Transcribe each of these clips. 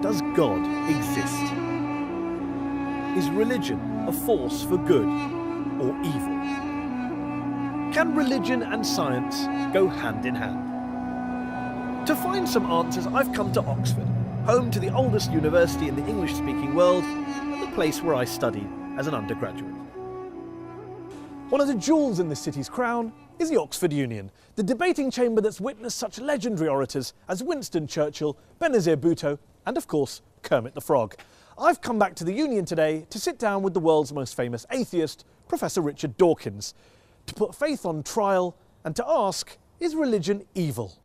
does God exist? Is religion a force for good or evil? Can religion and science go hand in hand? To find some answers, I've come to Oxford, home to the oldest university in the English-speaking world, and the place where I studied as an undergraduate. One of the jewels in this city's crown is the Oxford Union, the debating chamber that's witnessed such legendary orators as Winston Churchill, Benazir Bhutto, and of course, Kermit the Frog. I've come back to the Union today to sit down with the world's most famous atheist, Professor Richard Dawkins, to put faith on trial and to ask, is religion evil?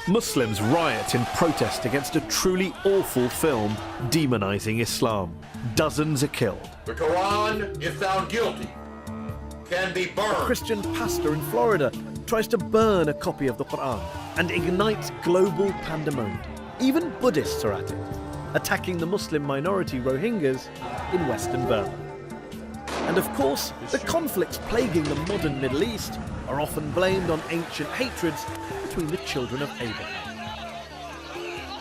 Muslims riot in protest against a truly awful film demonising Islam. Dozens are killed. The Quran, if found guilty, can be burned. A Christian pastor in Florida tries to burn a copy of the Quran and ignites global pandemonium. Even Buddhists are at it, attacking the Muslim minority Rohingyas in Western Burma. And of course, the conflicts plaguing the modern Middle East are often blamed on ancient hatreds between the children of Abraham.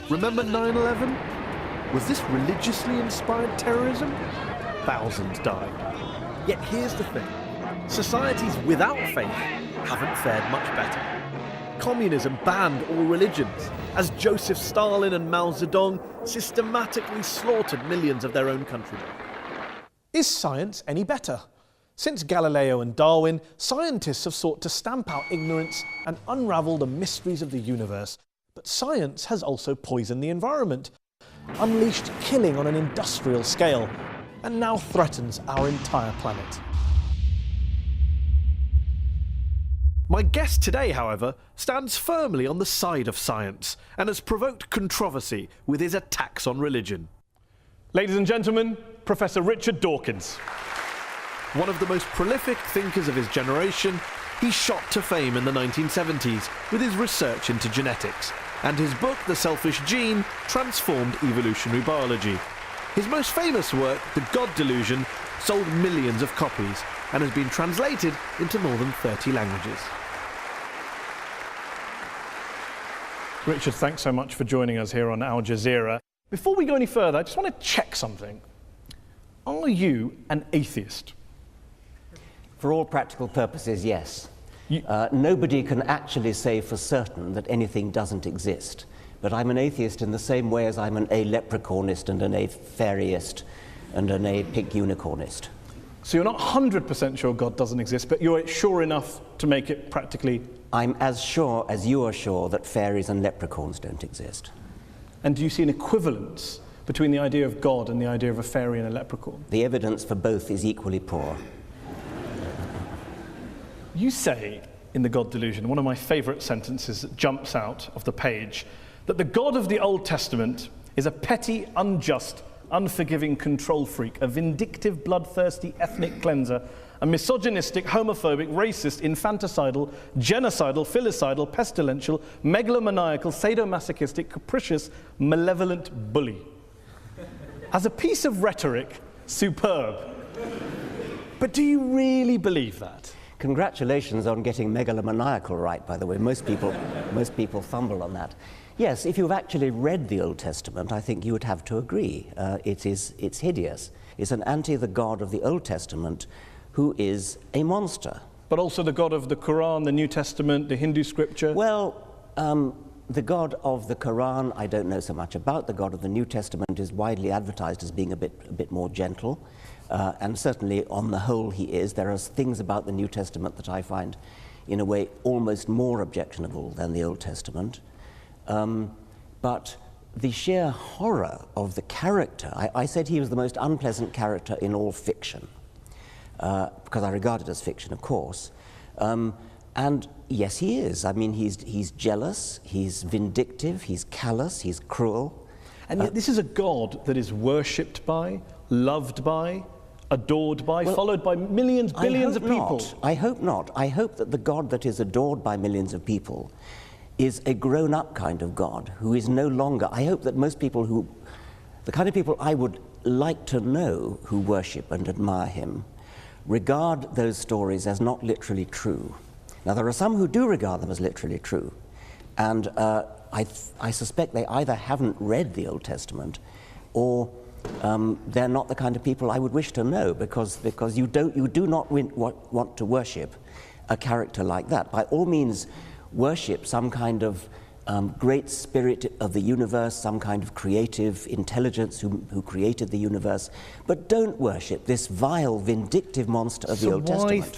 Remember 9/11? Was this religiously inspired terrorism? Thousands died. Yet here's the thing. Societies without faith haven't fared much better. Communism banned all religions, as Joseph Stalin and Mao Zedong systematically slaughtered millions of their own countrymen. Is science any better? Since Galileo and Darwin, scientists have sought to stamp out ignorance and unravel the mysteries of the universe. But science has also poisoned the environment, unleashed killing on an industrial scale, and now threatens our entire planet. My guest today, however, stands firmly on the side of science and has provoked controversy with his attacks on religion. Ladies and gentlemen, Professor Richard Dawkins. One of the most prolific thinkers of his generation, he shot to fame in the 1970s with his research into genetics, and his book, The Selfish Gene, transformed evolutionary biology. His most famous work, The God Delusion, sold millions of copies and has been translated into more than 30 languages. Richard, thanks so much for joining us here on Al Jazeera. Before we go any further, I just want to check something. Are you an atheist? For all practical purposes, yes. Nobody can actually say for certain that anything doesn't exist. But I'm an atheist in the same way as I'm an a-leprechaunist and an a-fairyist and an a-pink unicornist. So you're not 100% sure God doesn't exist, but you're sure enough to make it practically... I'm as sure as you are sure that fairies and leprechauns don't exist. And do you see an equivalence between the idea of God and the idea of a fairy and a leprechaun? The evidence for both is equally poor. You say, in The God Delusion, one of my favourite sentences that jumps out of the page, that the God of the Old Testament is a petty, unjust, unforgiving control freak, a vindictive, bloodthirsty ethnic cleanser, a misogynistic, homophobic, racist, infanticidal, genocidal, filicidal, pestilential, megalomaniacal, sadomasochistic, capricious, malevolent bully. As a piece of rhetoric, superb. But do you really believe that? Congratulations on getting megalomaniacal right, by the way. Most people fumble on that. Yes, if you've actually read the Old Testament, I think you would have to agree. It's hideous. It's an the God of the Old Testament who is a monster. But also the God of the Quran, the New Testament, the Hindu scripture? Well, the God of the Quran, I don't know so much about. The God of the New Testament is widely advertised as being a bit more gentle. And certainly, on the whole, he is. There are things about the New Testament that I find, in a way, almost more objectionable than the Old Testament. But the sheer horror of the character, I said he was the most unpleasant character in all fiction, because I regard it as fiction, of course. And yes, he is. I mean, he's jealous, he's vindictive, he's callous, he's cruel. And yet this is a God that is worshipped by, loved by, adored by, followed by millions, billions of people. I hope not. I hope that the God that is adored by millions of people is a grown-up kind of God who is no longer... I hope that most people the kind of people I would like to know who worship and admire him regard those stories as not literally true. Now, there are some who do regard them as literally true, and I suspect they either haven't read the Old Testament or they're not the kind of people I would wish to know, because you do not want to worship a character like that. By all means, worship some kind of great spirit of the universe, some kind of creative intelligence who created the universe, but don't worship this vile, vindictive monster of the Old Testament.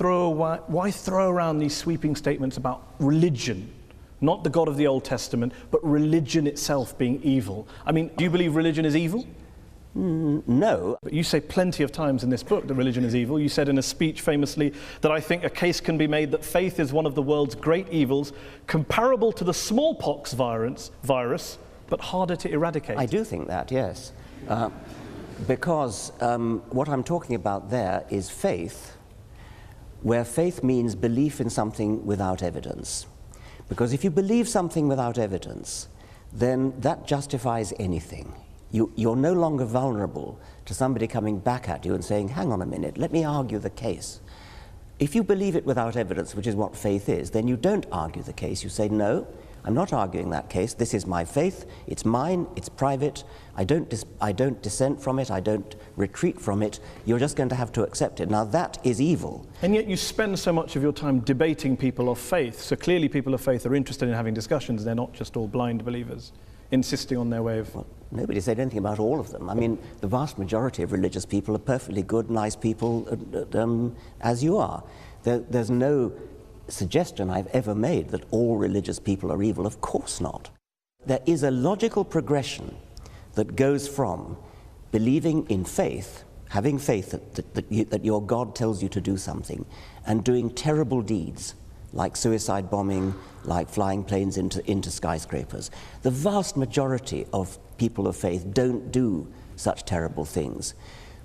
Why throw around these sweeping statements about religion? Not the God of the Old Testament, but religion itself being evil. I mean, do you believe religion is evil? No. But you say plenty of times in this book that religion is evil. You said in a speech famously that I think a case can be made that faith is one of the world's great evils, comparable to the smallpox virus, but harder to eradicate. I do think that, yes. Because what I'm talking about there is faith, where faith means belief in something without evidence. Because if you believe something without evidence, then that justifies anything. You're no longer vulnerable to somebody coming back at you and saying, hang on a minute, let me argue the case. If you believe it without evidence, which is what faith is, then you don't argue the case. You say, no, I'm not arguing that case. This is my faith. It's mine. It's private. I don't dissent from it. I don't retreat from it. You're just going to have to accept it. Now, that is evil. And yet you spend so much of your time debating people of faith. So clearly people of faith are interested in having discussions. They're not just all blind believers insisting on their way of... Well, nobody said anything about all of them. I mean, the vast majority of religious people are perfectly good, nice people, as you are. There's no suggestion I've ever made that all religious people are evil. Of course not. There is a logical progression that goes from believing in faith, having faith that your God tells you to do something, and doing terrible deeds, like suicide bombing, like flying planes into skyscrapers. The vast majority of people of faith don't do such terrible things.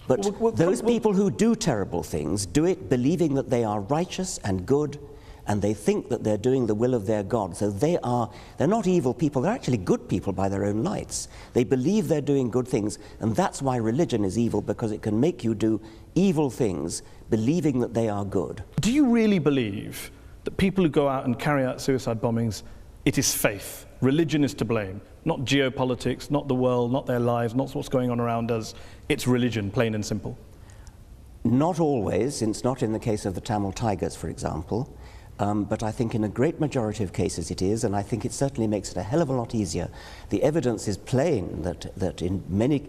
But those people who do terrible things do it believing that they are righteous and good, and they think that they're doing the will of their God. So they're not evil people, they're actually good people by their own lights. They believe they're doing good things, and that's why religion is evil, because it can make you do evil things believing that they are good. Do you really believe that people who go out and carry out suicide bombings, it is faith? Religion is to blame, not geopolitics, not the world, not their lives, not what's going on around us. It's religion, plain and simple. Not always, since not in the case of the Tamil Tigers, for example, but I think in a great majority of cases it is, and I think it certainly makes it a hell of a lot easier. The evidence is plain that in many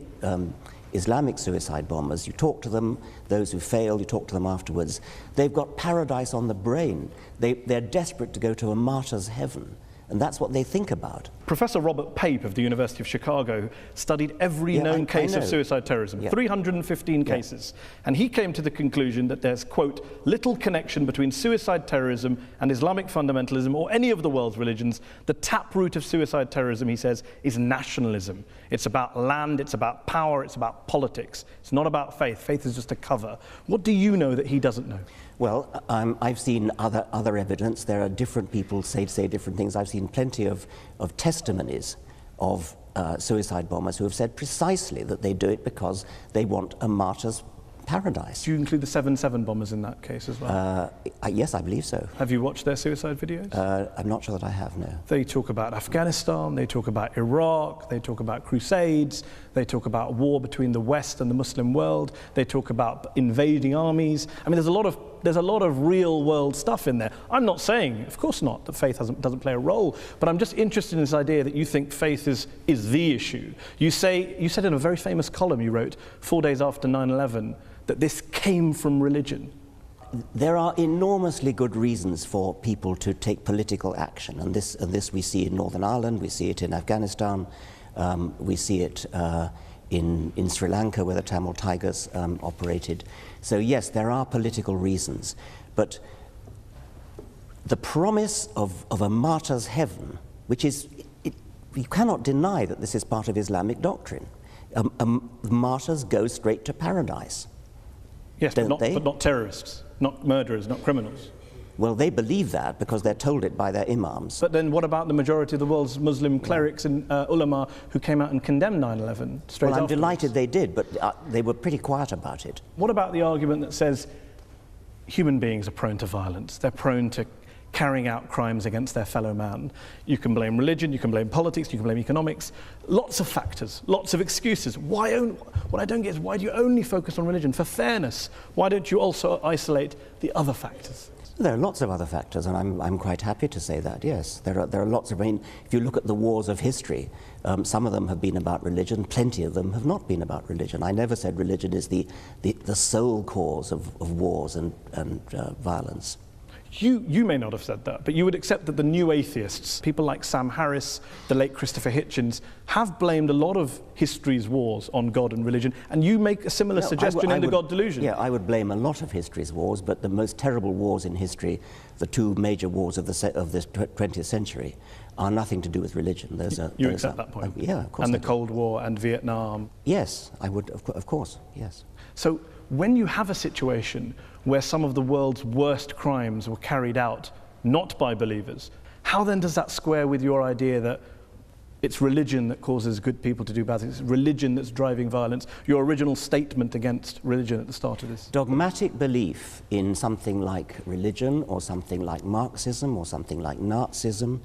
Islamic suicide bombers, you talk to them, those who fail, you talk to them afterwards, they've got paradise on the brain. They're desperate to go to a martyr's heaven. And that's what they think about. Professor Robert Pape of the University of Chicago studied every known case of suicide terrorism, 315 cases. And he came to the conclusion that there's, quote, little connection between suicide terrorism and Islamic fundamentalism or any of the world's religions. The taproot of suicide terrorism, he says, is nationalism. It's about land, it's about power, it's about politics. It's not about faith. Faith is just a cover. What do you know that he doesn't know? Well, I've seen other evidence. There are different people say different things. I've seen plenty of testimonies of suicide bombers who have said precisely that they do it because they want a martyr's paradise. Do you include the 7/7 bombers in that case as well? Yes, I believe so. Have you watched their suicide videos? I'm not sure that I have, no. They talk about Afghanistan, they talk about Iraq, they talk about crusades, they talk about war between the West and the Muslim world, they talk about invading armies. I mean, there's a lot of real world stuff in there. I'm not saying, of course not, that faith doesn't play a role, but I'm just interested in this idea that you think faith is the issue. You said in a very famous column you wrote 4 days after 9/11 that this came from religion. There are enormously good reasons for people to take political action, and this we see in Northern Ireland, we see it in Afghanistan, we see it in Sri Lanka, where the Tamil Tigers operated. So yes, there are political reasons, but the promise of a martyr's heaven, which is, you cannot deny that this is part of Islamic doctrine. Martyrs go straight to paradise. Yes, but not terrorists, not murderers, not criminals. Well, they believe that because they're told it by their imams. But then what about the majority of the world's Muslim clerics and ulama who came out and condemned 9/11 straight Well, I'm afterwards? delighted they did, but they were pretty quiet about it. What about the argument that says human beings are prone to violence, they're prone to carrying out crimes against their fellow man? You can blame religion, you can blame politics, you can blame economics, lots of factors, lots of excuses. What I don't get is, why do you only focus on religion? For fairness, why don't you also isolate the other factors? There are lots of other factors, and I'm quite happy to say that, yes. There are lots of, I mean, if you look at the wars of history, some of them have been about religion, plenty of them have not been about religion. I never said religion is the sole cause of wars and violence. You may not have said that, but you would accept that the new atheists, people like Sam Harris, the late Christopher Hitchens, have blamed a lot of history's wars on God and religion, and you make a similar suggestion in The God Delusion. Yeah, I would blame a lot of history's wars, but the most terrible wars in history, the two major wars of the 20th century, are nothing to do with religion. You accept that point? Yeah, of course. And the Cold War and Vietnam? Yes, I would, of course, yes. So when you have a situation where some of the world's worst crimes were carried out not by believers, how then does that square with your idea that it's religion that causes good people to do bad things, it's religion that's driving violence, your original statement against religion at the start of this? Dogmatic belief in something like religion or something like Marxism or something like Nazism,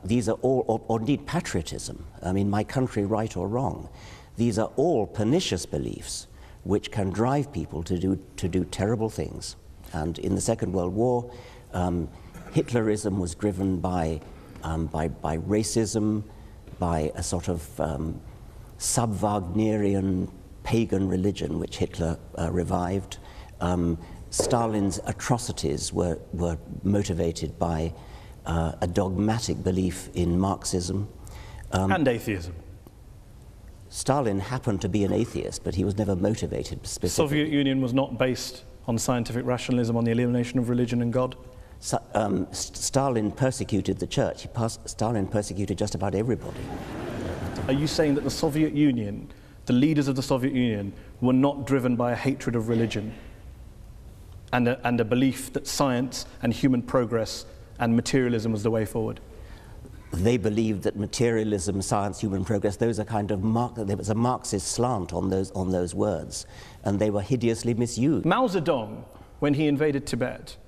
these are all, or indeed patriotism, I mean, my country, right or wrong, these are all pernicious beliefs which can drive people to do terrible things. And in the Second World War, Hitlerism was driven by racism, by a sort of sub-Wagnerian pagan religion which Hitler revived. Stalin's atrocities were motivated by a dogmatic belief in Marxism. And atheism. Stalin happened to be an atheist, but he was never motivated specifically. The Soviet Union was not based on scientific rationalism, on the elimination of religion and God? Stalin persecuted the church. Stalin persecuted just about everybody. Are you saying that the Soviet Union, the leaders of the Soviet Union, were not driven by a hatred of religion and a belief that science and human progress and materialism was the way forward? They believed that materialism, science, human progress, those are kind of there was a Marxist slant on those words, and they were hideously misused. Mao Zedong, when he invaded Tibet,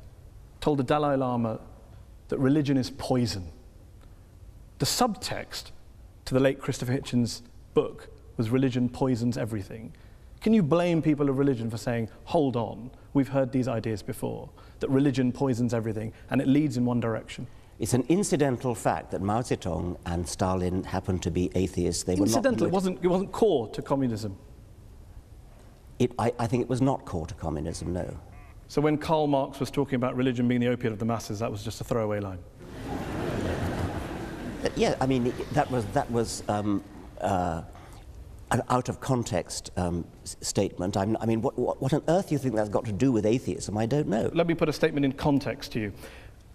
told the Dalai Lama that religion is poison. The subtext to the late Christopher Hitchens' book was religion poisons everything. Can you blame people of religion for saying, hold on, we've heard these ideas before, that religion poisons everything and it leads in one direction? It's an incidental fact that Mao Zedong and Stalin happened to be atheists. They incidental, were not it wasn't core to communism. I think it was not core to communism, no. So when Karl Marx was talking about religion being the opiate of the masses, that was just a throwaway line? Yeah, I mean, that was an out of context statement. I mean, what on earth do you think that's got to do with atheism? I don't know. Let me put a statement in context to you.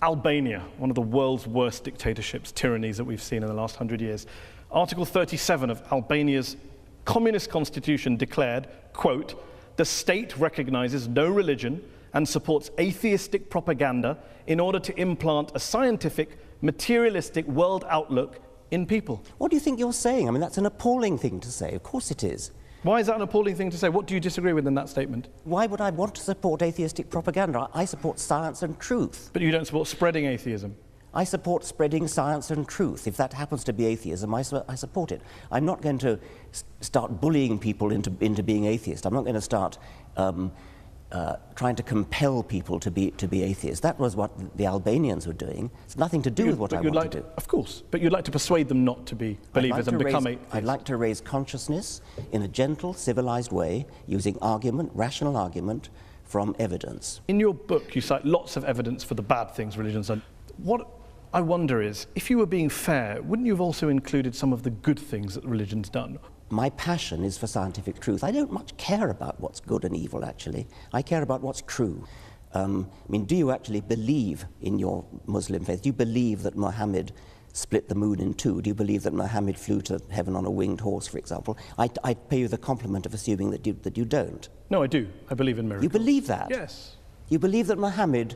Albania, one of the world's worst dictatorships, tyrannies that we've seen in the last 100 years. Article 37 of Albania's communist constitution declared, quote, "The state recognizes no religion and supports atheistic propaganda in order to implant a scientific, materialistic world outlook in people." What do you think you're saying? I mean, that's an appalling thing to say. Of course it is. Why is that an appalling thing to say? What do you disagree with in that statement? Why would I want to support atheistic propaganda? I support science and truth. But you don't support spreading atheism. I support spreading science and truth. If that happens to be atheism, I support it. I'm not going to start bullying people into being atheist. I'm not going to start trying to compel people to be atheists. That was what the Albanians were doing. It's nothing to do with what I want to do. Of course, but you'd like to persuade them not to be believers and become atheists. I'd like to raise consciousness in a gentle, civilized way, using argument, rational argument, from evidence. In your book, you cite lots of evidence for the bad things religion's done. What I wonder is, if you were being fair, wouldn't you have also included some of the good things that religion's done? My passion is for scientific truth. I don't much care about what's good and evil, actually. I care about what's true. I mean, do you actually believe in your Muslim faith? Do you believe that Muhammad split the moon in two? Do you believe that Muhammad flew to heaven on a winged horse, for example? I pay you the compliment of assuming that you don't. No, I do. I believe in miracles. You believe that? Yes. You believe that Muhammad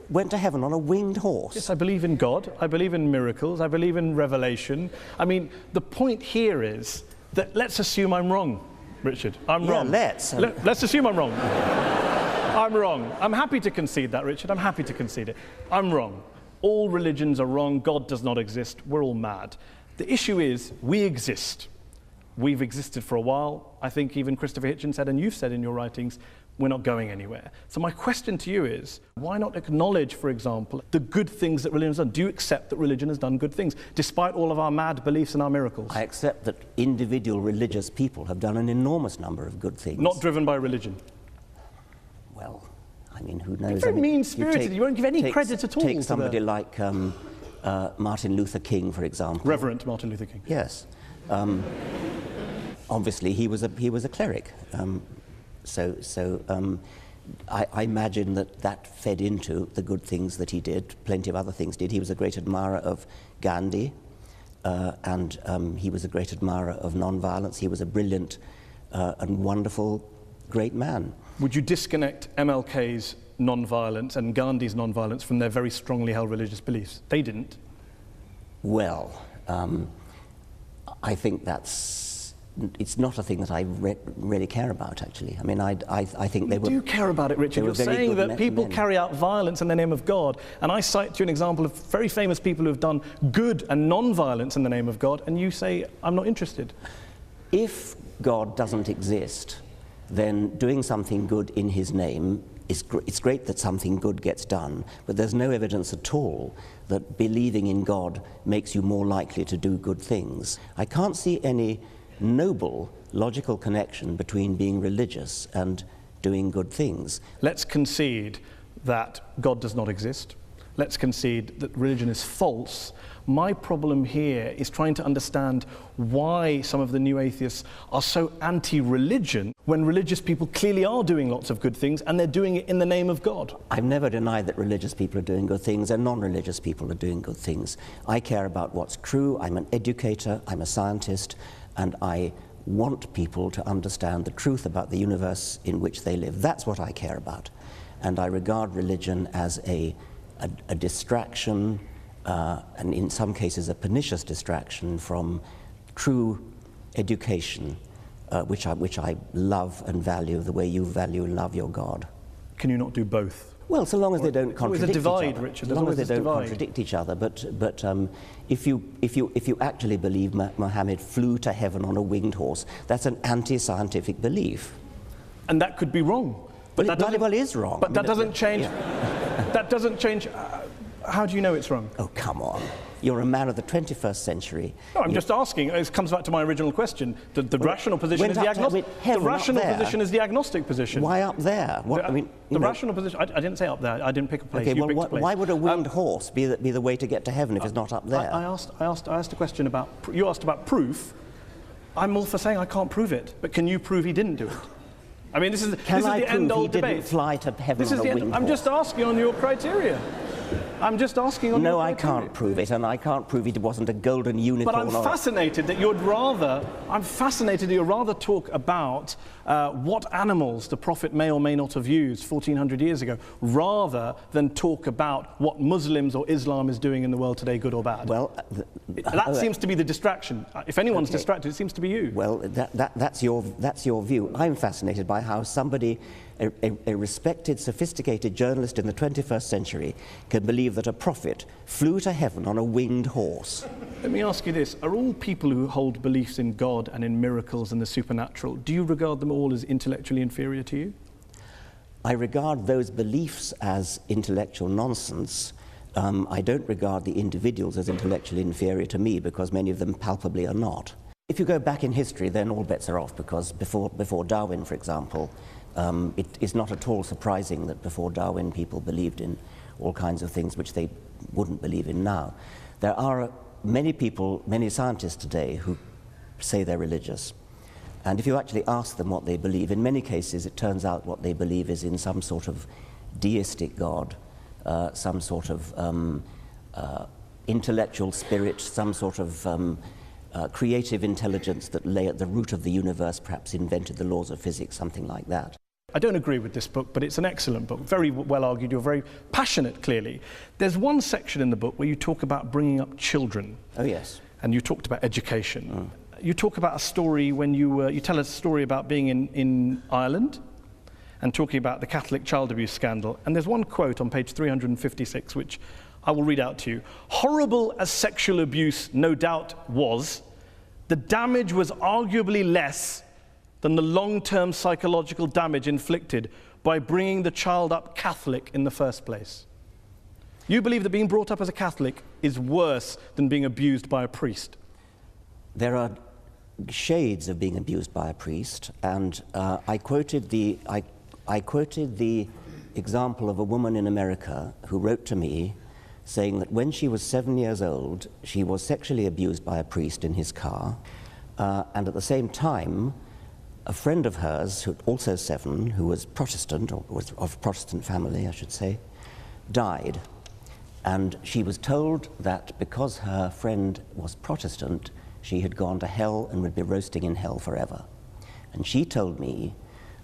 went to heaven on a winged horse. Yes, I believe in God, I believe in miracles, I believe in revelation. I mean, the point here is that let's assume I'm wrong, Richard. I'm wrong. Let's. Let's assume I'm wrong. I'm wrong. I'm happy to concede that, Richard. I'm happy to concede it. I'm wrong. All religions are wrong. God does not exist. We're all mad. The issue is we exist. We've existed for a while. I think even Christopher Hitchens said, and you've said in your writings, we're not going anywhere. So my question to you is, why not acknowledge, for example, the good things that religion has done? Do you accept that religion has done good things, despite all of our mad beliefs and our miracles? I accept that individual religious people have done an enormous number of good things. Not driven by religion? Well, I mean, who knows? You're very mean-spirited. You won't give any credit at all. Take somebody like Martin Luther King, for example. Reverend Martin Luther King. Yes. Obviously, he was a cleric. I imagine that fed into the good things that he did. Plenty of other things did. He was a great admirer of Gandhi, and he was a great admirer of non-violence. He was a brilliant and wonderful, great man. Would you disconnect MLK's non-violence and Gandhi's non-violence from their very strongly held religious beliefs? They didn't. Well, I think it's not a thing that I really care about, actually. I mean, I think they were... You do care about it, Richard. You're saying that people carry out violence in the name of God, and I cite to you an example of very famous people who have done good and non-violence in the name of God, and you say, I'm not interested. If God doesn't exist, then doing something good in his name it's great that something good gets done, but there's no evidence at all that believing in God makes you more likely to do good things. I can't see any noble, logical connection between being religious and doing good things. Let's concede that God does not exist. Let's concede that religion is false. My problem here is trying to understand why some of the new atheists are so anti-religion when religious people clearly are doing lots of good things and they're doing it in the name of God. I've never denied that religious people are doing good things and non-religious people are doing good things. I care about what's true. I'm an educator, I'm a scientist, and I want people to understand the truth about the universe in which they live. That's what I care about. And I regard religion as a distraction, and in some cases a pernicious distraction from true education, which I love and value the way you value and love your God. Can you not do both? Well, so long as they don't contradict each other. There's a divide, Richard. As long as they don't contradict each other. But if you actually believe Muhammad flew to heaven on a winged horse, that's an anti-scientific belief. And that could be wrong. But that bloody well is wrong. But that doesn't change. Yeah. That doesn't change. How do you know it's wrong? Oh, come on. You're a man of the 21st century. No, I'm just asking. It comes back to my original question. The rational position is the agnostic. The rational position is the agnostic position. Why up there? What, I mean, the rational position. I didn't say up there. I didn't pick a place. Okay, you well, picked a place. Why would a winged horse be the way to get to heaven if it's not up there? I asked a question about. You asked about proof. I'm all for saying I can't prove it, but can you prove he didn't do it? I mean, this is the end-all debate. Can I prove he didn't fly to heaven on a winged horse? I'm just asking on your criteria. I'm just asking on your criteria. No, I can't prove it, and I can't prove it wasn't a golden unicorn. But I'm fascinated that you'd rather talk about what animals the Prophet may or may not have used 1400 years ago, rather than talk about what Muslims or Islam is doing in the world today, good or bad. Well, that seems to be the distraction. If anyone's distracted, it seems to be you. Well, that's your view. I'm fascinated by how somebody, a respected, sophisticated journalist in the 21st century, can believe that a prophet flew to heaven on a winged horse. Let me ask you this. Are all people who hold beliefs in God and in miracles and the supernatural, do you regard them all as intellectually inferior to you? I regard those beliefs as intellectual nonsense. I don't regard the individuals as intellectually inferior to me, because many of them palpably are not. If you go back in history, then all bets are off, because before Darwin, for example, it is not at all surprising that before Darwin people believed in all kinds of things which they wouldn't believe in now. There are many people, many scientists today who say they're religious. And if you actually ask them what they believe, in many cases it turns out what they believe is in some sort of deistic God, some sort of intellectual spirit, some sort of creative intelligence that lay at the root of the universe, perhaps invented the laws of physics, something like that. I don't agree with this book, but it's an excellent book, very well argued. You're very passionate, clearly. There's one section in the book where you talk about bringing up children. Oh, yes. And you talked about education. You talk about a story when you tell a story about being in Ireland and talking about the Catholic child abuse scandal. And there's one quote on page 356, which I will read out to you. Horrible as sexual abuse no doubt was, the damage was arguably less than the long-term psychological damage inflicted by bringing the child up Catholic in the first place. You believe that being brought up as a Catholic is worse than being abused by a priest? There are shades of being abused by a priest, and I quoted the example of a woman in America who wrote to me saying that when she was 7 years old, she was sexually abused by a priest in his car, and at the same time, a friend of hers, who also 7, who was Protestant, or was of Protestant family, I should say, died. And she was told that because her friend was Protestant, she had gone to hell and would be roasting in hell forever. And she told me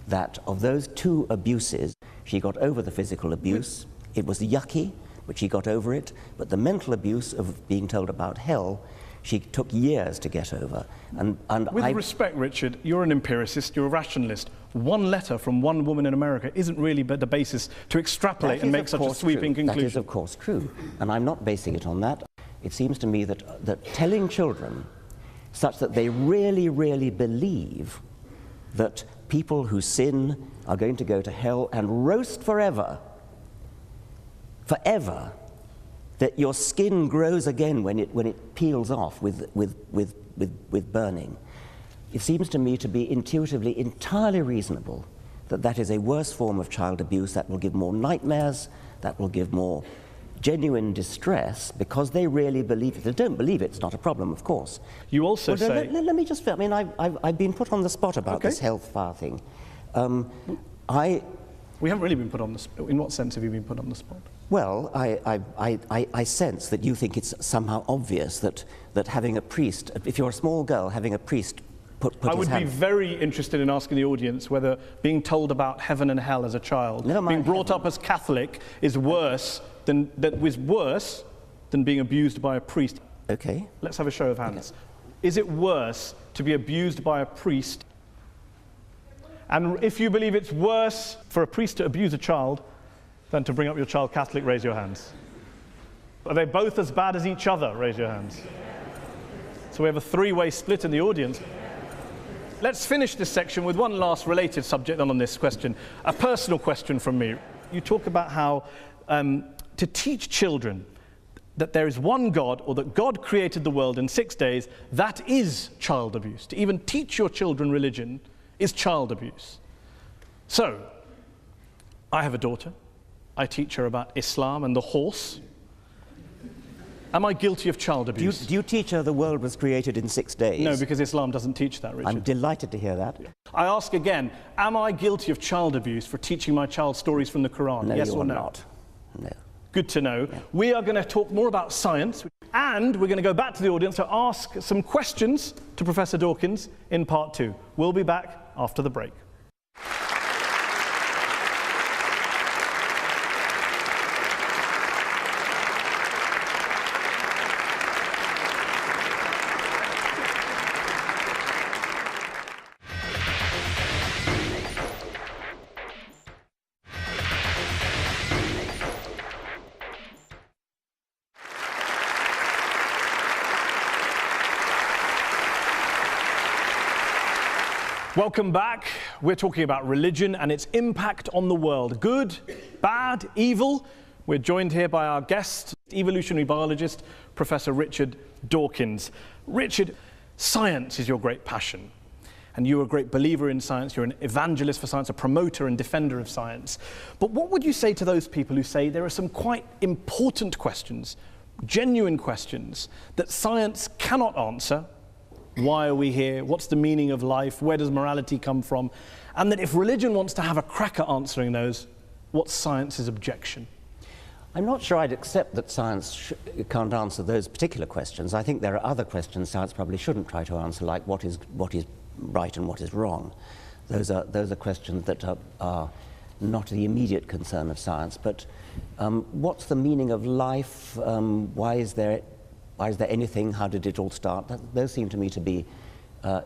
that of those 2 abuses, she got over the physical abuse. It was yucky, but she got over it. But the mental abuse of being told about hell, she took years to get over. And with respect, Richard, you're an empiricist, you're a rationalist. One letter from one woman in America isn't really the basis to extrapolate and make such a sweeping conclusion. That is, of course, true. And I'm not basing it on that. It seems to me that telling children such that they really, really believe that people who sin are going to go to hell and roast forever, that your skin grows again when it peels off with burning. It seems to me to be intuitively entirely reasonable that that is a worse form of child abuse, that will give more nightmares, that will give more genuine distress, because they really believe it. If they don't believe it, it's not a problem, of course. You also say... Let me just... I mean, I've been put on the spot about this hellfire thing. We haven't really been put on the spot. In what sense have you been put on the spot? Well, I sense that you think it's somehow obvious that having a priest, if you're a small girl, having a priest put his hand... I would be very interested in asking the audience whether being told about heaven and hell as a child, being brought up as Catholic, is worse than being abused by a priest. Okay. Let's have a show of hands. Okay. Is it worse to be abused by a priest? And if you believe it's worse for a priest to abuse a child than to bring up your child Catholic, raise your hands. Are they both as bad as each other? Raise your hands. So we have a 3-way split in the audience. Let's finish this section with one last related subject on this question, a personal question from me. You talk about how to teach children that there is one God, or that God created the world in 6 days, that is child abuse. To even teach your children religion is child abuse. So, I have a daughter. I teach her about Islam and the horse. Am I guilty of child abuse? Do you teach her the world was created in 6 days? No, because Islam doesn't teach that, Richard. I'm delighted to hear that. I ask again, am I guilty of child abuse for teaching my child stories from the Quran? No, yes you or are no? Not. No. Good to know. Yeah. We are going to talk more about science, and we're going to go back to the audience to ask some questions to Professor Dawkins in part 2. We'll be back after the break. Welcome back. We're talking about religion and its impact on the world. Good, bad, evil. We're joined here by our guest, evolutionary biologist, Professor Richard Dawkins. Richard, science is your great passion. And you're a great believer in science. You're an evangelist for science, a promoter and defender of science. But what would you say to those people who say there are some quite important questions, genuine questions, that science cannot answer? Why are we here? What's the meaning of life? Where does morality come from? And that if religion wants to have a crack at answering those, what's science's objection? I'm not sure I'd accept that science can't answer those particular questions. I think there are other questions science probably shouldn't try to answer, like what is right and what is wrong. Those are questions that are not the immediate concern of science. But what's the meaning of life? Why is there anything? How did it all start? Those seem to me to be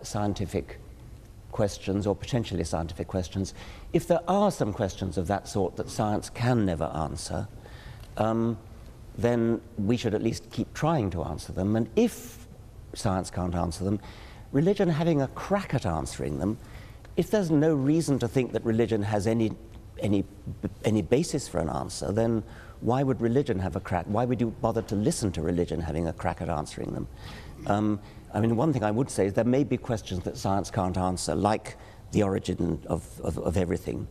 scientific questions, or potentially scientific questions. If there are some questions of that sort that science can never answer, then we should at least keep trying to answer them. And if science can't answer them, religion having a crack at answering them, if there's no reason to think that religion has any basis for an answer, then why would religion have a crack? Why would you bother to listen to religion having a crack at answering them? I mean, one thing I would say is there may be questions that science can't answer, like the origin of everything.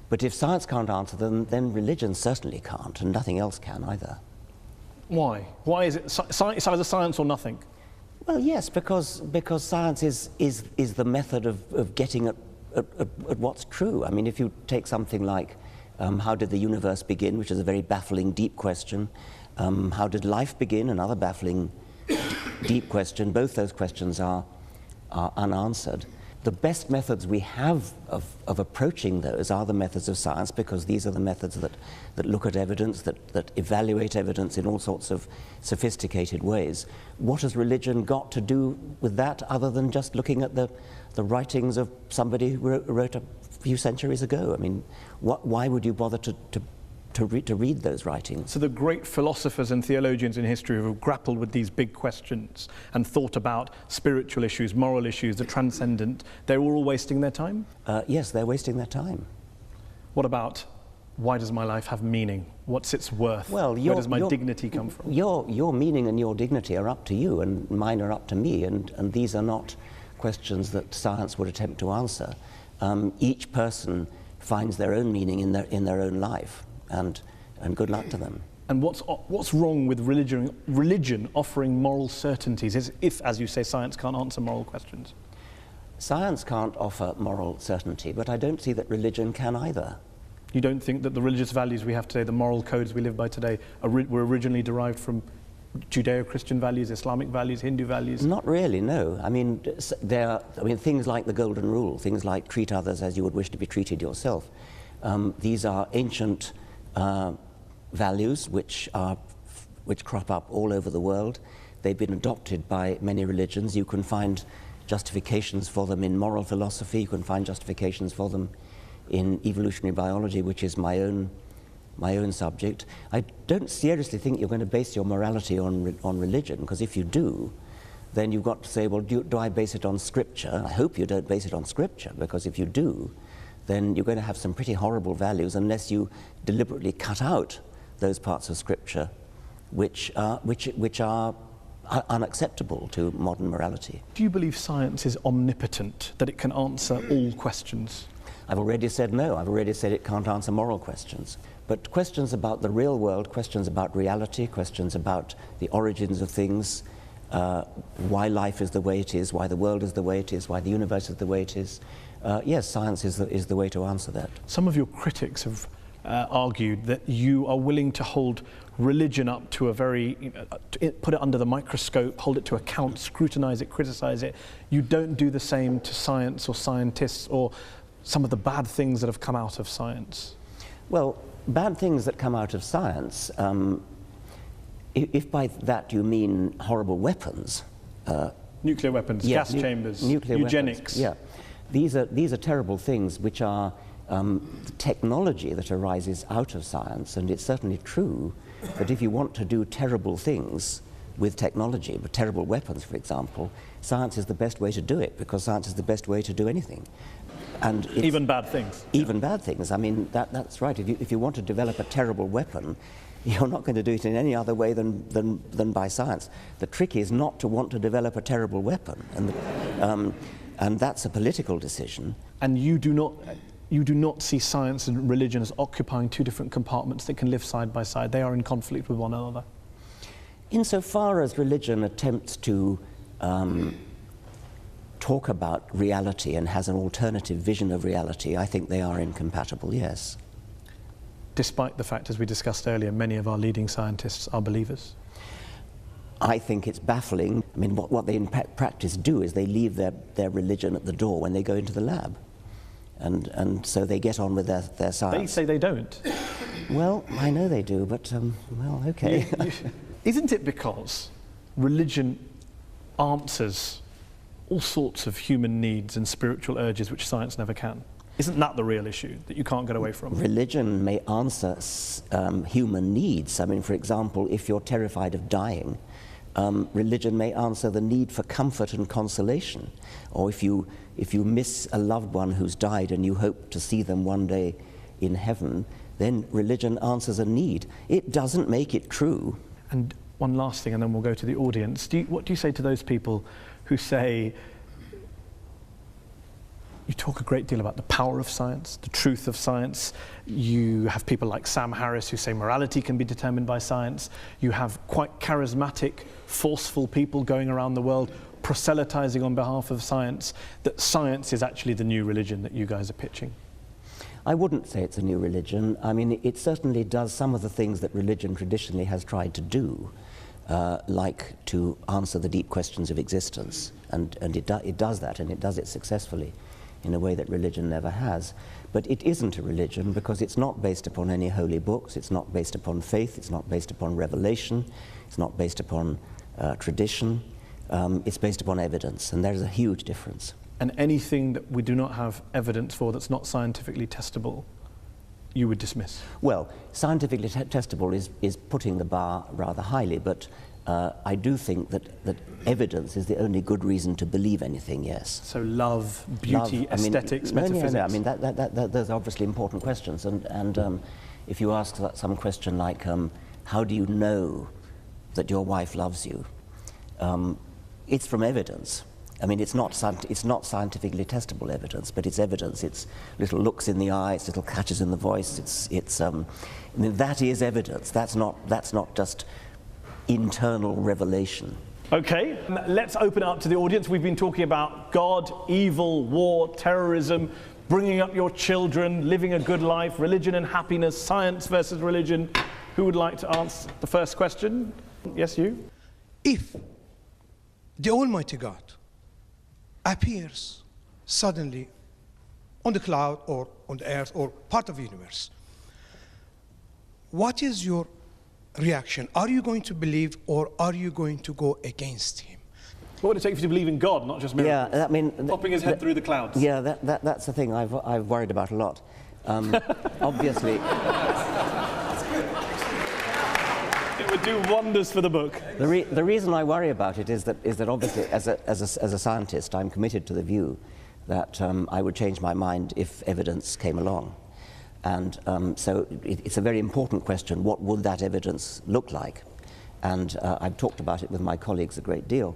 But if science can't answer them, then religion certainly can't, and nothing else can either. Why? Why is it it's either science or nothing? Well, yes, because science is the method of getting at what's true. I mean, if you take something like how did the universe begin, which is a very baffling, deep question. How did life begin? Another baffling, deep question. Both those questions are unanswered. The best methods we have of approaching those are the methods of science, because these are the methods that look at evidence, that evaluate evidence in all sorts of sophisticated ways. What has religion got to do with that, other than just looking at the writings of somebody who wrote a few centuries ago? I mean, why would you bother to read those writings? So the great philosophers and theologians in history who have grappled with these big questions and thought about spiritual issues, moral issues, the transcendent, they're all wasting their time? Yes, they're wasting their time. What about, why does my life have meaning? What's its worth? Well, where does my dignity come from? Your meaning and your dignity are up to you, and mine are up to me, and these are not questions that science would attempt to answer. Each person finds their own meaning in their own life. And good luck to them. And what's wrong with religion offering moral certainties, if, as you say, science can't answer moral questions? Science can't offer moral certainty, but I don't see that religion can either. You don't think that the religious values we have today, the moral codes we live by today, were originally derived from Judeo-Christian values, Islamic values, Hindu values? Not really, no. I mean, things like the Golden Rule, things like treat others as you would wish to be treated yourself. These are ancient values which crop up all over the world. They've been adopted by many religions. You can find justifications for them in moral philosophy. You can find justifications for them in evolutionary biology, which is my own subject. I don't seriously think you're going to base your morality on religion, because if you do, then you've got to say, well, do I base it on Scripture? I hope you don't base it on Scripture, because if you do, then you're going to have some pretty horrible values unless you deliberately cut out those parts of Scripture which are unacceptable to modern morality. Do you believe science is omnipotent, that it can answer all questions? I've already said no. I've already said it can't answer moral questions. But questions about the real world, questions about reality, questions about the origins of things, why life is the way it is, why the world is the way it is, why the universe is the way it is, yes, science is the way to answer that. Some of your critics have argued that you are willing to hold religion up to a very, put it under the microscope, hold it to account, scrutinize it, criticize it. You don't do the same to science or scientists or some of the bad things that have come out of science. Well, bad things that come out of science, if by that you mean horrible weapons. Nuclear weapons, yes, gas chambers, nuclear eugenics. Weapons, yeah. These are terrible things which are technology that arises out of science, and it's certainly true that if you want to do terrible things with technology, with terrible weapons, for example, science is the best way to do it, because science is the best way to do anything. And even bad things. Even bad things. I mean, that's right. If you want to develop a terrible weapon, you're not going to do it in any other way than by science. The trick is not to want to develop a terrible weapon, and that's a political decision. And you do not see science and religion as occupying two different compartments that can live side by side. They are in conflict with one another. Insofar as religion attempts to talk about reality and has an alternative vision of reality, I think they are incompatible, yes. Despite the fact, as we discussed earlier, many of our leading scientists are believers? I think it's baffling. I mean, what they in practice do is they leave their religion at the door when they go into the lab. And so they get on with their science. They say they don't. Well, I know they do, but, well, okay. Isn't it because religion answers all sorts of human needs and spiritual urges which science never can? Isn't that the real issue that you can't get away from? Religion may answer human needs. I mean, for example, if you're terrified of dying, religion may answer the need for comfort and consolation. Or if you miss a loved one who's died and you hope to see them one day in heaven, then religion answers a need. It doesn't make it true. And one last thing, and then we'll go to the audience. What do you say to those people who say, you talk a great deal about the power of science, the truth of science. You have people like Sam Harris who say morality can be determined by science. You have quite charismatic, forceful people going around the world proselytizing on behalf of science, that science is actually the new religion that you guys are pitching. I wouldn't say it's a new religion. I mean, it certainly does some of the things that religion traditionally has tried to do, like to answer the deep questions of existence. And it does that, and it does it successfully in a way that religion never has. But it isn't a religion because it's not based upon any holy books, it's not based upon faith, it's not based upon revelation, it's not based upon tradition, it's based upon evidence, and there's a huge difference. And anything that we do not have evidence for that's not scientifically testable, you would dismiss? Well, scientifically testable is putting the bar rather highly, but I do think that evidence is the only good reason to believe anything, yes. So love, beauty, aesthetics, metaphysics? No, I mean, those are obviously important questions. And if you ask some question like, how do you know that your wife loves you? It's from evidence. I mean, it's not scientifically testable evidence, but it's evidence. It's little looks in the eye, it's little catches in the voice. I mean, that is evidence. That's not just internal revelation. Okay, let's open it up to the audience. We've been talking about God, evil, war, terrorism, bringing up your children, living a good life, religion and happiness, science versus religion. Who would like to answer the first question? Yes, you? If the Almighty God appears suddenly on the cloud or on the earth or part of the universe, what is your reaction? Are you going to believe or are you going to go against him? What would it take for you to believe in God, not just miracles? Yeah, I mean, popping his head through the clouds. Yeah, that's the thing I've worried about a lot. Obviously, it would do wonders for the book. the reason I worry about it is that obviously, as a scientist, I'm committed to the view that I would change my mind if evidence came along. And so it's a very important question, what would that evidence look like? And I've talked about it with my colleagues a great deal.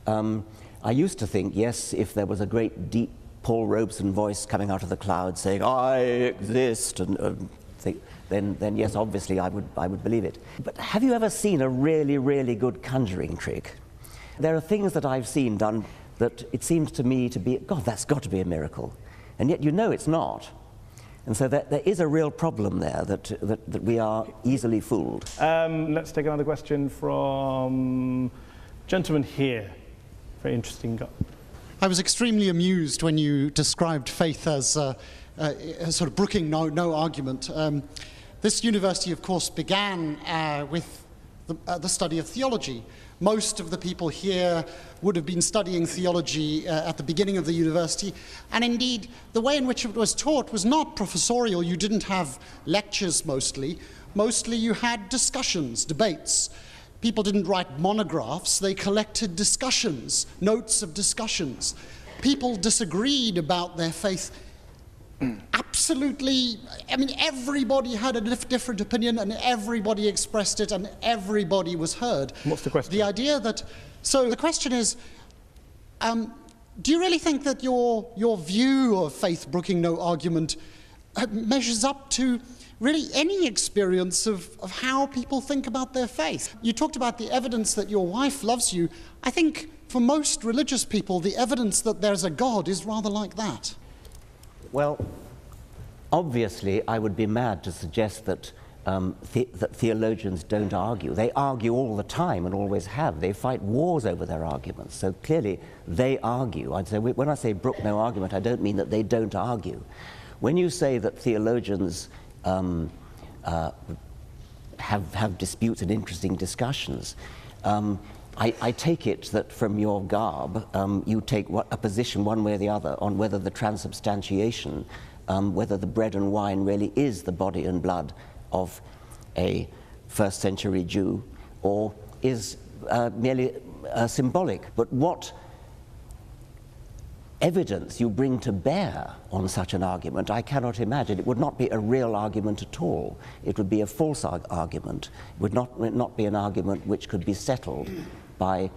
I used to think, yes, if there was a great deep Paul Robeson voice coming out of the clouds saying, I exist, and then yes, obviously I would believe it. But have you ever seen a really, really good conjuring trick? There are things that I've seen done that it seems to me to be, God, that's got to be a miracle. And yet you know it's not. And so there is a real problem there that we are easily fooled. Let's take another question from gentleman here. Very interesting guy. I was extremely amused when you described faith as sort of brooking no argument. This university, of course, began with the study of theology. Most of the people here would have been studying theology at the beginning of the university, and indeed the way in which it was taught was not professorial. You didn't have lectures mostly you had discussions, debates. People didn't write monographs, they collected discussions, notes of discussions. People disagreed about their faith. Absolutely, I mean, everybody had a different opinion and everybody expressed it and everybody was heard. What's the question? The idea that, so the question is, do you really think that your view of faith brooking no argument measures up to really any experience of how people think about their faith? You talked about the evidence that your wife loves you. I think for most religious people, the evidence that there's a God is rather like that. Well, obviously, I would be mad to suggest that that theologians don't argue. They argue all the time and always have. They fight wars over their arguments. So clearly they argue. I'd say, when I say brook no argument, I don't mean that they don't argue. When you say that theologians have disputes and interesting discussions, I take it that from your garb, you take a position one way or the other on whether the transubstantiation, whether the bread and wine really is the body and blood of a first century Jew, or is merely symbolic. But what evidence you bring to bear on such an argument, I cannot imagine. It would not be a real argument at all. It would be a false argument. It would not be an argument which could be settled by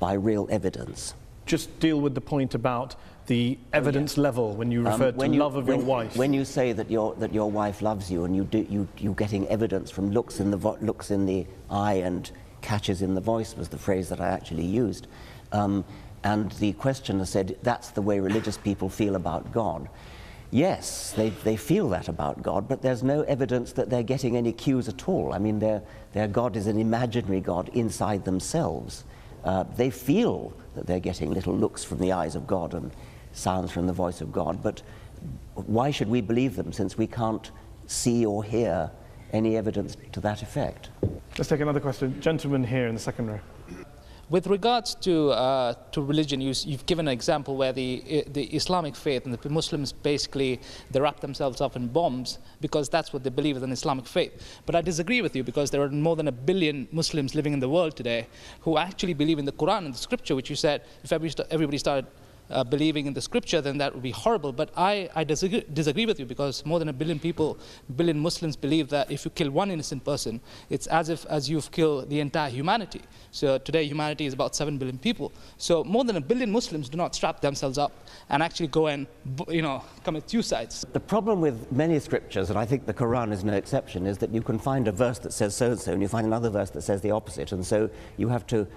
real evidence. Just deal with the point about the evidence level when you refer to love of your wife. When you say that your wife loves you, and you're getting evidence from looks in the eye and catches in the voice was the phrase that I actually used. And the questioner said, that's the way religious people feel about God. Yes, they feel that about God, but there's no evidence that they're getting any cues at all. I mean, their God is an imaginary God inside themselves. They feel that they're getting little looks from the eyes of God and sounds from the voice of God, but why should we believe them since we can't see or hear any evidence to that effect? Let's take another question. Gentleman here in the second row. With regards to religion, you've given an example where the Islamic faith and the Muslims basically they wrap themselves up in bombs because that's what they believe is an Islamic faith. But I disagree with you because there are more than 1 billion Muslims living in the world today who actually believe in the Quran and the Scripture, which you said if everybody started believing in the Scripture, then that would be horrible. But I disagree with you because more than 1 billion Muslims believe that if you kill one innocent person, it's as you've killed the entire humanity. So today humanity is about 7 billion people. So more than 1 billion Muslims do not strap themselves up and actually go and commit suicides. The problem with many scriptures, and I think the Quran is no exception, is that you can find a verse that says so-and-so and you find another verse that says the opposite, and so you have to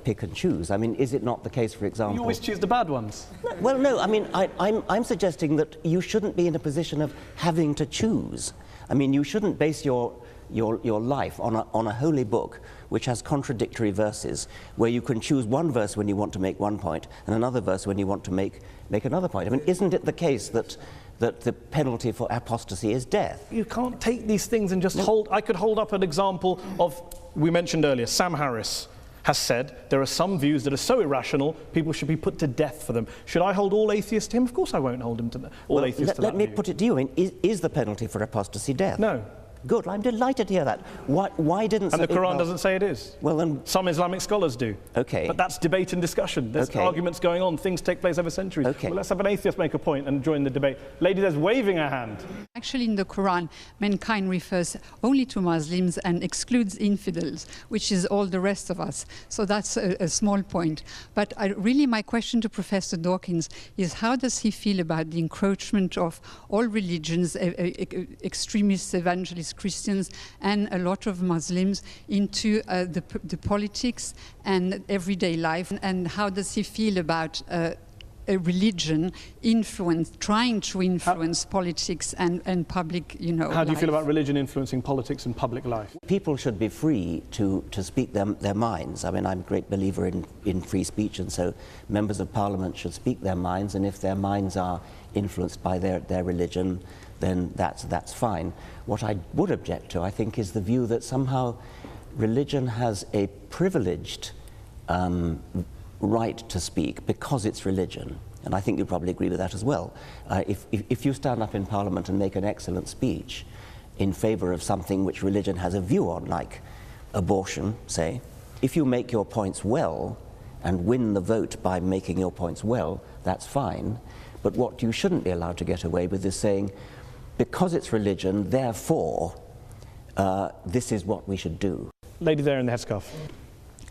pick and choose. I mean, is it not the case, for example... You always choose the bad ones. Well, no, I mean, I'm suggesting that you shouldn't be in a position of having to choose. I mean, you shouldn't base your life on a holy book which has contradictory verses, where you can choose one verse when you want to make one point and another verse when you want to make another point. I mean, isn't it the case that the penalty for apostasy is death? You can't take these things and just I could hold up an example of, we mentioned earlier, Sam Harris has said there are some views that are so irrational, people should be put to death for them. Should I hold all atheists to him? Of course I won't hold him to all atheists to that view. Let me put it to you. I mean, is the penalty for apostasy death? No. Good, I'm delighted to hear that. Why didn't... And the Quran doesn't say it is. Well, then... Some Islamic scholars do. Okay. But that's debate and discussion. There's arguments going on. Things take place over centuries. Okay. Well, let's have an atheist make a point and join the debate. Lady there's waving her hand. Actually, in the Quran, mankind refers only to Muslims and excludes infidels, which is all the rest of us. So that's a small point. But really, my question to Professor Dawkins is, how does he feel about the encroachment of all religions, extremists, evangelists, Christians, and a lot of Muslims into the politics and everyday life? And how does he feel about a religion trying to influence politics and public, How do you feel about religion influencing politics and public life? People should be free to speak their minds. I mean, I'm a great believer in free speech, and so members of parliament should speak their minds, and if their minds are influenced by their religion, then that's fine. What I would object to, I think, is the view that somehow religion has a privileged right to speak because it's religion. And I think you probably agree with that as well. If you stand up in Parliament and make an excellent speech in favour of something which religion has a view on, like abortion, say, if you make your points well and win the vote by making your points well, that's fine. But what you shouldn't be allowed to get away with is saying, because it's religion, therefore, this is what we should do. Lady there in the headscarf.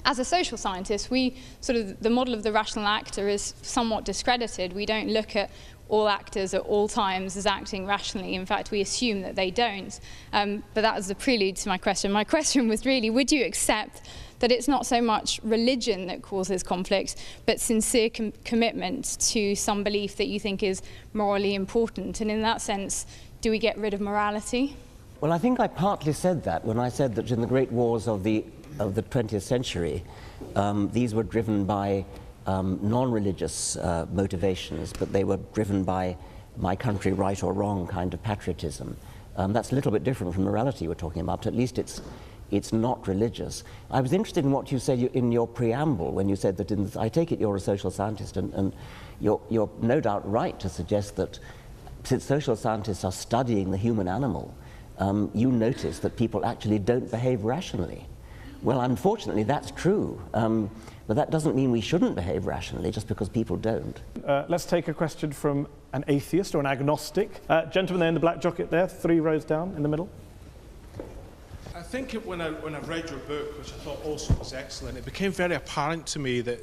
As a social scientist, the model of the rational actor is somewhat discredited. We don't look at all actors at all times as acting rationally. In fact, we assume that they don't. But that was the prelude to my question. My question was really, would you accept that it's not so much religion that causes conflict, but sincere commitment to some belief that you think is morally important? And in that sense, do we get rid of morality? Well, I think I partly said that when I said that in the great wars of the 20th century, these were driven by non-religious motivations, but they were driven by my country right or wrong kind of patriotism. That's a little bit different from morality we're talking about, but at least it's not religious. I was interested in what you said in your preamble when you said that I take it you're a social scientist, and you're no doubt right to suggest that since social scientists are studying the human animal, you notice that people actually don't behave rationally. Well, unfortunately, that's true. But that doesn't mean we shouldn't behave rationally just because people don't. Let's take a question from an atheist or an agnostic. Gentleman there in the black jacket there, 3 rows down in the middle. I think when I read your book, which I thought also was excellent, it became very apparent to me that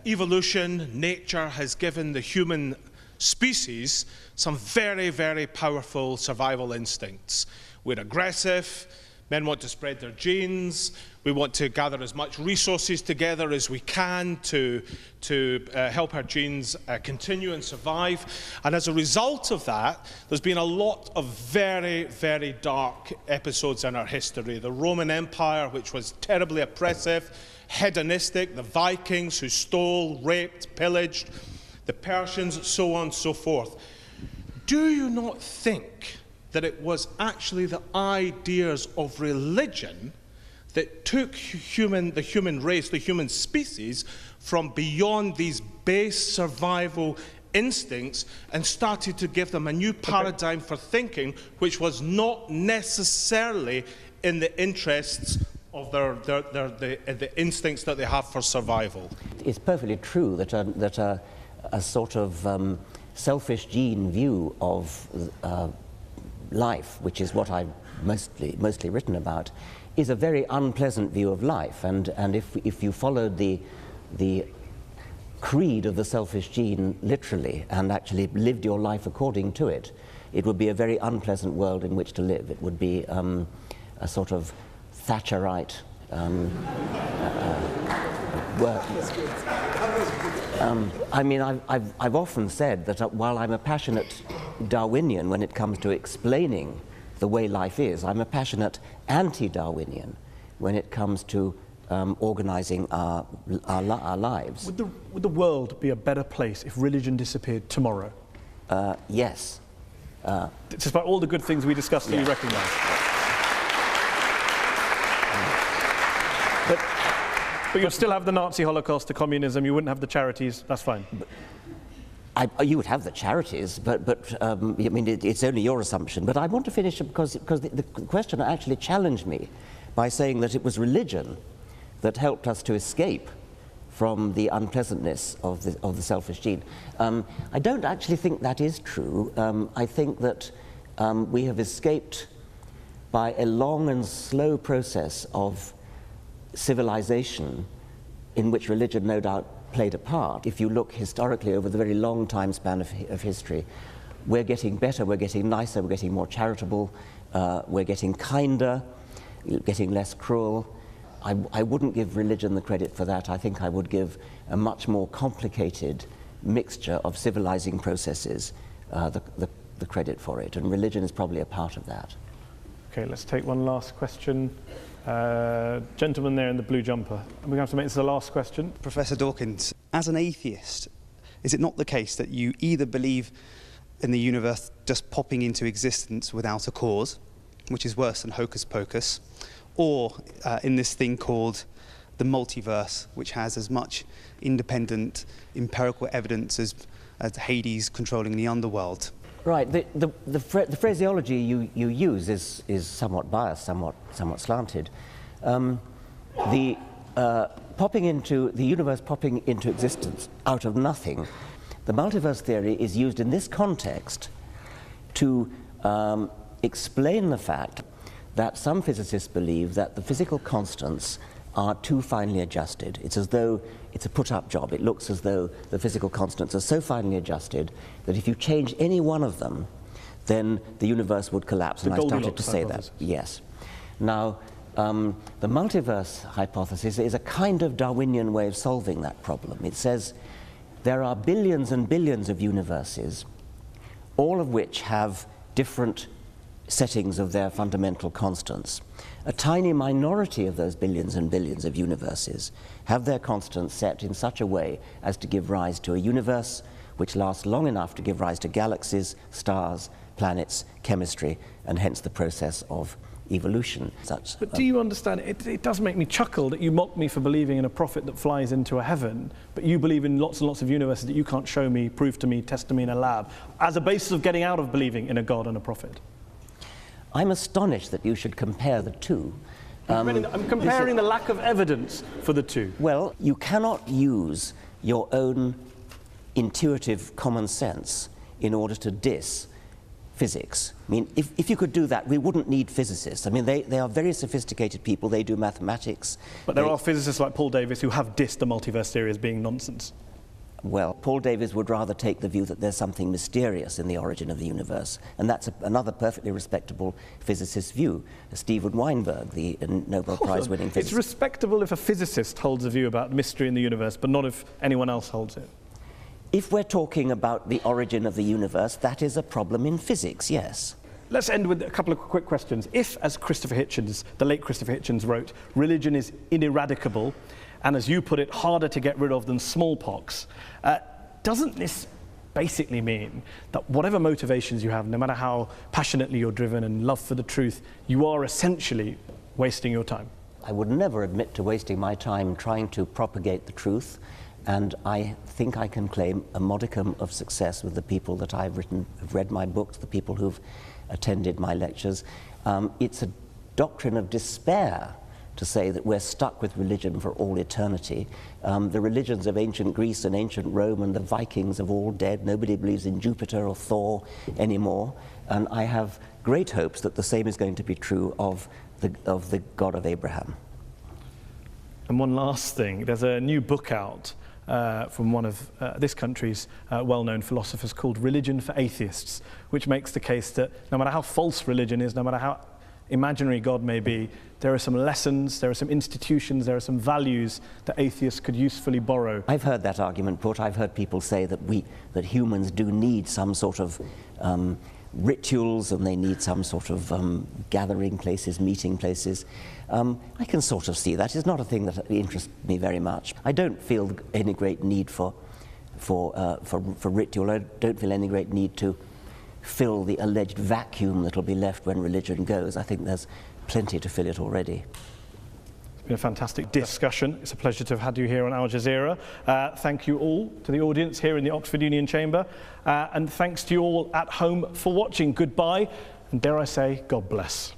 evolution, nature, has given the human species some very, very powerful survival instincts. We're aggressive, men want to spread their genes, we want to gather as much resources together as we can to help our genes continue and survive. And as a result of that, there's been a lot of very, very dark episodes in our history. The Roman Empire, which was terribly oppressive, hedonistic, the Vikings who stole, raped, pillaged, the Persians, so on and so forth. Do you not think that it was actually the ideas of religion that took the human race, the human species, from beyond these base survival instincts and started to give them a new paradigm for thinking, which was not necessarily in the interests of the instincts that they have for survival? It's perfectly true that a sort of selfish gene view of life, which is what I've mostly written about, is a very unpleasant view of life. And if you followed the creed of the selfish gene literally and actually lived your life according to it, it would be a very unpleasant world in which to live. It would be a sort of Thatcherite work. I mean, I've often said that while I'm a passionate Darwinian when it comes to explaining the way life is, I'm a passionate anti-Darwinian when it comes to organizing our lives. Would the world be a better place if religion disappeared tomorrow? Yes. Despite all the good things we discussed, that you recognise. But you'd still have the Nazi Holocaust, the communism, you wouldn't have the charities, that's fine. You would have the charities, but I mean, it's only your assumption. But I want to finish because the questioner actually challenged me by saying that it was religion that helped us to escape from the unpleasantness of the selfish gene. I don't actually think that is true. I think that we have escaped by a long and slow process of civilization in which religion no doubt played a part. If you look historically over the very long time span of history, we're getting better, we're getting nicer, we're getting more charitable, we're getting kinder, getting less cruel. I wouldn't give religion the credit for that. I think I would give a much more complicated mixture of civilizing processes the credit for it, and religion is probably a part of that. Okay, let's take one last question. Gentleman there in the blue jumper. We're going to have to make this the last question. Professor Dawkins, as an atheist, is it not the case that you either believe in the universe just popping into existence without a cause, which is worse than hocus pocus, or in this thing called the multiverse, which has as much independent empirical evidence as Hades controlling the underworld? Right. The phraseology you use is somewhat biased, somewhat slanted. The universe popping into existence out of nothing. The multiverse theory is used in this context to explain the fact that some physicists believe that the physical constants are too finely adjusted. It's as though it's a put-up job. It looks as though the physical constants are so finely adjusted that if you change any one of them, then the universe would collapse. And I started to say that. Yes. Now, the multiverse hypothesis is a kind of Darwinian way of solving that problem. It says there are billions and billions of universes, all of which have different settings of their fundamental constants. A tiny minority of those billions and billions of universes have their constants set in such a way as to give rise to a universe which lasts long enough to give rise to galaxies, stars, planets, chemistry, and hence the process of evolution. But do you understand, it does make me chuckle that you mock me for believing in a prophet that flies into a heaven, but you believe in lots and lots of universes that you can't show me, prove to me, test to me in a lab, as a basis of getting out of believing in a God and a prophet. I'm astonished that you should compare the two. I'm comparing the lack of evidence for the two. Well, you cannot use your own intuitive common sense in order to diss physics. I mean, if you could do that, we wouldn't need physicists. I mean, they are very sophisticated people, they do mathematics. But there are physicists like Paul Davies who have dissed the multiverse theory as being nonsense. Well, Paul Davies would rather take the view that there's something mysterious in the origin of the universe, and that's another perfectly respectable physicist's view. Steven Weinberg, the Nobel Prize-winning physicist. It's respectable if a physicist holds a view about mystery in the universe, but not if anyone else holds it. If we're talking about the origin of the universe, that is a problem in physics, yes. Let's end with a couple of quick questions. If, as Christopher Hitchens, the late Christopher Hitchens wrote, religion is ineradicable, and as you put it, harder to get rid of than smallpox, doesn't this basically mean that whatever motivations you have, no matter how passionately you're driven and love for the truth, you are essentially wasting your time? I would never admit to wasting my time trying to propagate the truth, and I think I can claim a modicum of success with the people that I've read my books, the people who've attended my lectures. It's a doctrine of despair to say that we're stuck with religion for all eternity. The religions of ancient Greece and ancient Rome and the Vikings have all dead. Nobody believes in Jupiter or Thor anymore. And I have great hopes that the same is going to be true of the God of Abraham. And one last thing, there's a new book out from one of this country's well-known philosophers called Religion for Atheists, which makes the case that no matter how false religion is, no matter how imaginary God may be, there are some lessons, there are some institutions, there are some values that atheists could usefully borrow. I've heard that argument put. I've heard people say that humans do need some sort of rituals, and they need some sort of gathering places, meeting places. I can sort of see that. It's not a thing that interests me very much. I don't feel any great need for ritual. I don't feel any great need to fill the alleged vacuum that'll be left when religion goes. I think there's plenty to fill it already. It's been a fantastic discussion. It's a pleasure to have had you here on Al Jazeera. Thank you all to the audience here in the Oxford Union Chamber. And thanks to you all at home for watching. Goodbye, and dare I say, God bless.